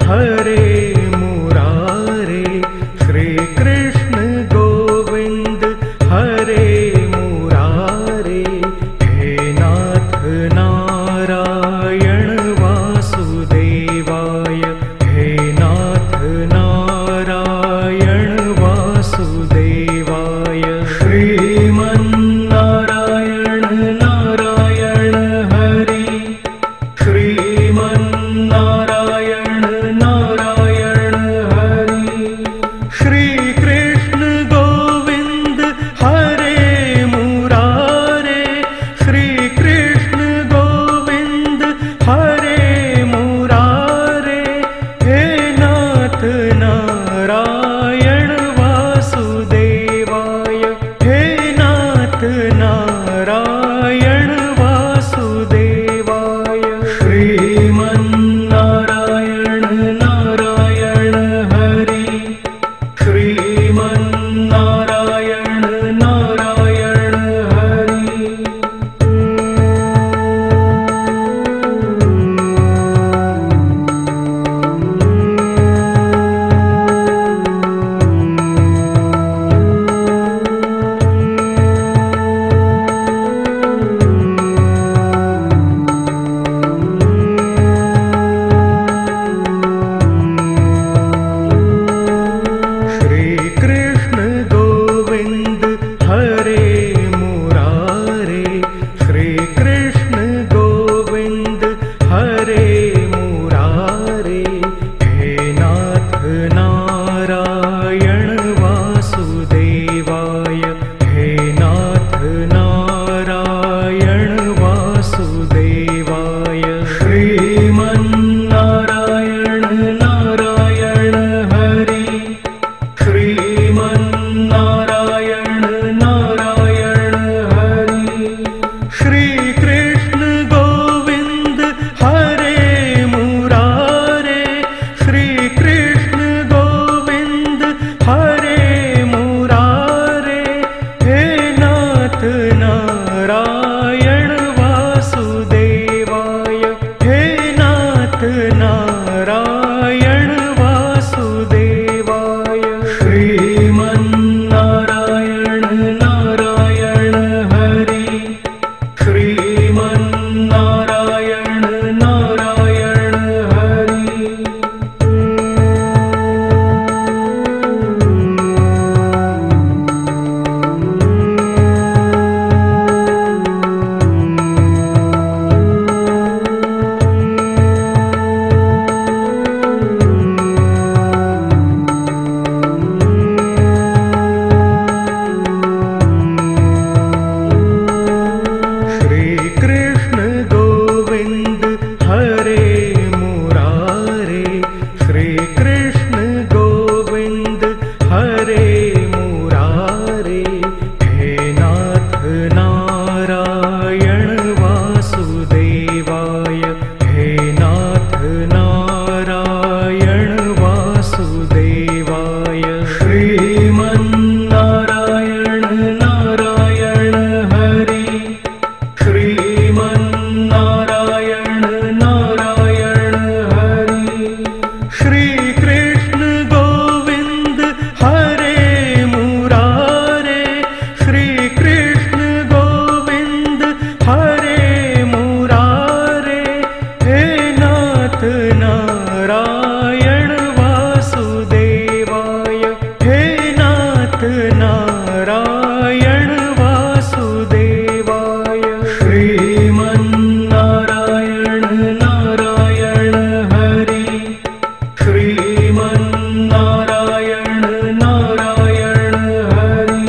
हरे मुरारे, श्री कृष्ण गोविंद हरे मुरारे। हे नाथ नारायण वासुदेवाय, हे नाथ नारायण वासुदेवाय। श्रीमन्नारायण नारायण हरि, श्रीमन्नारायण नारायण हरि। श्री कृष्ण गोविंद हरे मुरारे, श्री कृष्ण गोविंद हरे मुरारे। हे नाथ नारायण वासुदेवाय, हे नाथ नारायण वासुदेवाय। श्रीमन्नारायण नारायण हरि, श्रीमन्नारायण नारायण हरि। श्री कृष्ण गोविंद हरे मुरारे, श्री कृष्ण गोविंद हरे मुरारे। हे नाथ नारायण वासुदेवाय, हे नाथ नारायण वासुदेवाय। श्रीमन्नारायण नारायण हरि, श्रीमन्नारायण नारायण हरि। श्री कृष्ण गोविंद हरे मुरारे, श्री कृष्ण गोविंद हरे मुरारे। हे नाथ नारायण वासुदेवाय, हे नाथ नारायण वासुदेवाय। श्रीमन्नारायण नारायण हरि, श्रीमन्नारायण नारायण हरि। श्री कृष्ण गोविंद हरे मुरारे, श्री कृष्ण गोविंद हरे मुरारे। हे नाथ नारायण वासुदेवाय, हे नाथ नारायण वासुदेवाय। श्रीमन्नारायण नारायण हरि, श्रीमन्नारायण नारायण हरि। श्री कृष्ण गोविंद हरे मुरारे, श्री कृष्ण गोविंद हरे मुरारे। हे नाथ नारायण वासुदेवाय, हे नाथ नारायण वासुदेवाय। श्रीमन्नारायण नारायण हरि, श्रीमन्नारायण नारायण हरि।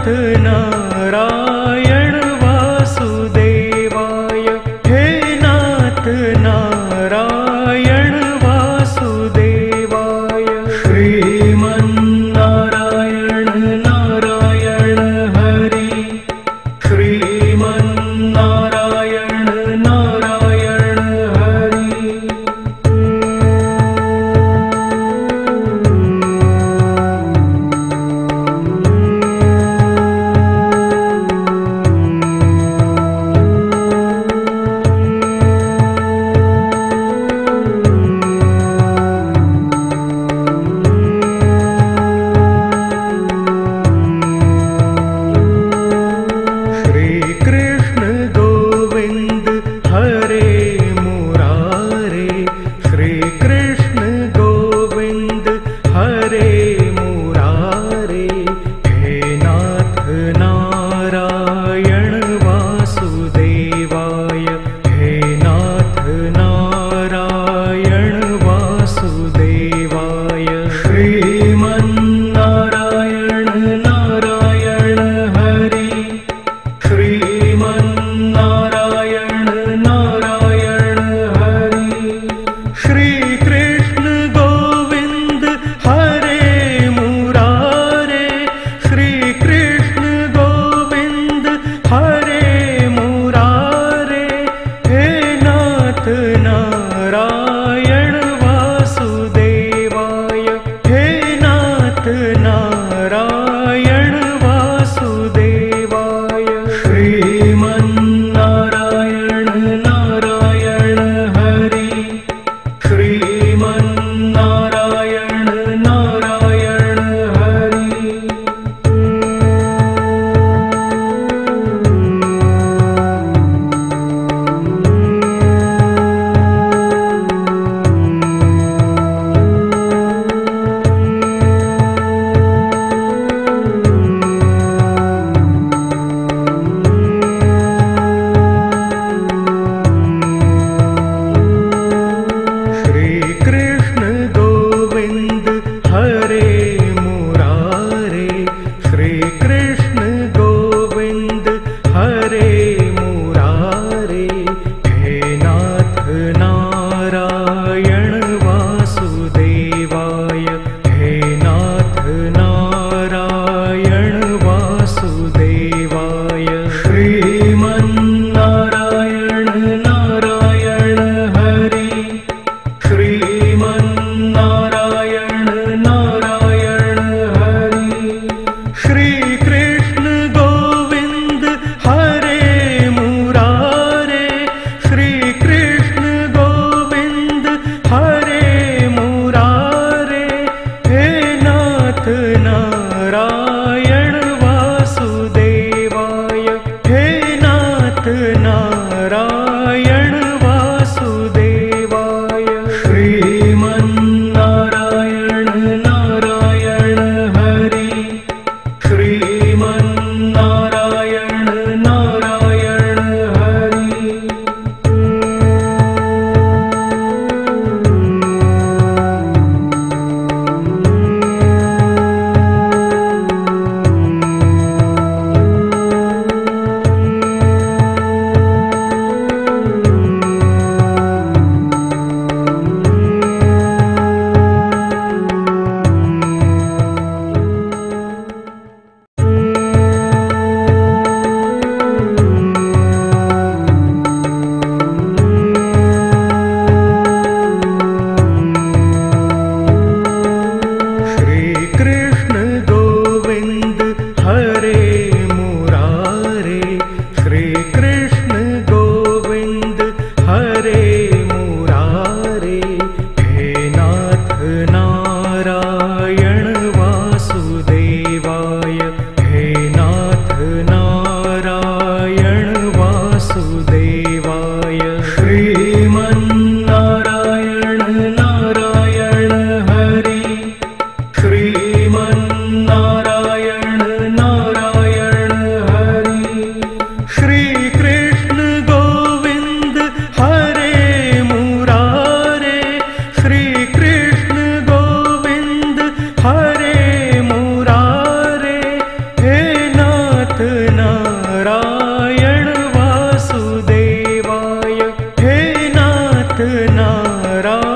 नारायण वासुदेवाय। हे नाथ नारायण वासुदेवाय। श्रीमन्नारायण नारायण हरि। श्रीमन्नारायण नारायण हरि। नारायण